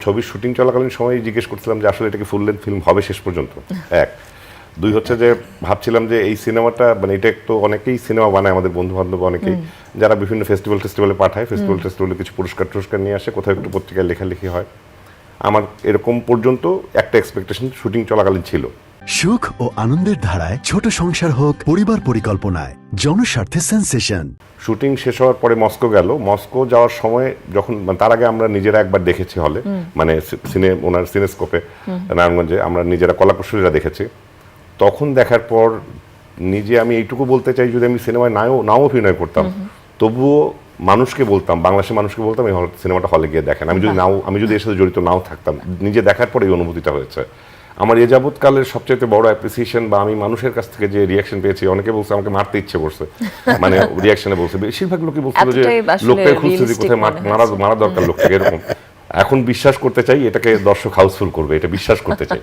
ছবির শুটিং চলাকালীন সময় জিজ্ঞেস করছিলাম যে আসলে এটা কি ফুল লেন্থ ফিল্ম হবে শেষ পর্যন্ত। এক, দুই হচ্ছে যে ভাবছিলাম যে এই সিনেমাটা মানে এটা তো অনেকেই সিনেমা বানায় আমাদের বন্ধু বান্ধব অনেকেই যারা বিভিন্ন ফেস্টিভ্যালে পাঠায়, ফেস্টিভ্যালে কিছু পুরস্কার নিয়ে আসে, কোথাও একটু পত্রিকায় লেখালেখি হয়। আমার এরকম পর্যন্ত একটা এক্সপেকটেশন শুটিং চলাকালীন ছিল। সুখ ও আনন্দের ধারায় ছোট সংসার হোক পরিবার পরিকল্পনায় জনস্বার্থে সেন্সেশন। শুটিং শেষ হওয়ার পরে মস্কো গেল। মস্কো যাওয়ার সময় যখন তার আগে আমরা নিজেরা একবার দেখেছি হলে, মানে ওনার সিনেস্কোপে নারায়ণগঞ্জে আমরা নিজেরা কলাকুশলীরা দেখেছি। তখন দেখার পর নিজে আমি এইটুকু বলতে চাই, যদি আমি সিনেমায় নাও অভিনয় করতাম তবুও মানুষকে বলতাম, বাংলাদেশের মানুষকে বলতাম এই সিনেমাটা হলে গিয়ে দেখেন। আমি যদি এর সাথে জড়িত নাও থাকতাম, নিজে দেখার পরে এই অনুভূতিটা হয়েছে। আমার এ যাবৎকালের সবচেয়ে বড় অ্যাপ্রিসিয়েশন বা আমি মানুষের কাছ থেকে যে রিয়াকশন পেয়েছি, অনেকে বলছে আমাকে মারতে ইচ্ছে করছে, মানে রিয়াকশনে বলছে, বেশিরভাগ লোকই বলছিল যে লোকটা খুঁজছে কোথায় মারা দরকার লোকটাকে, এরকম। এখন বিশ্বাস করতে চাই এটাকে দর্শক হাউসফুল করবে, এটা বিশ্বাস করতে চাই।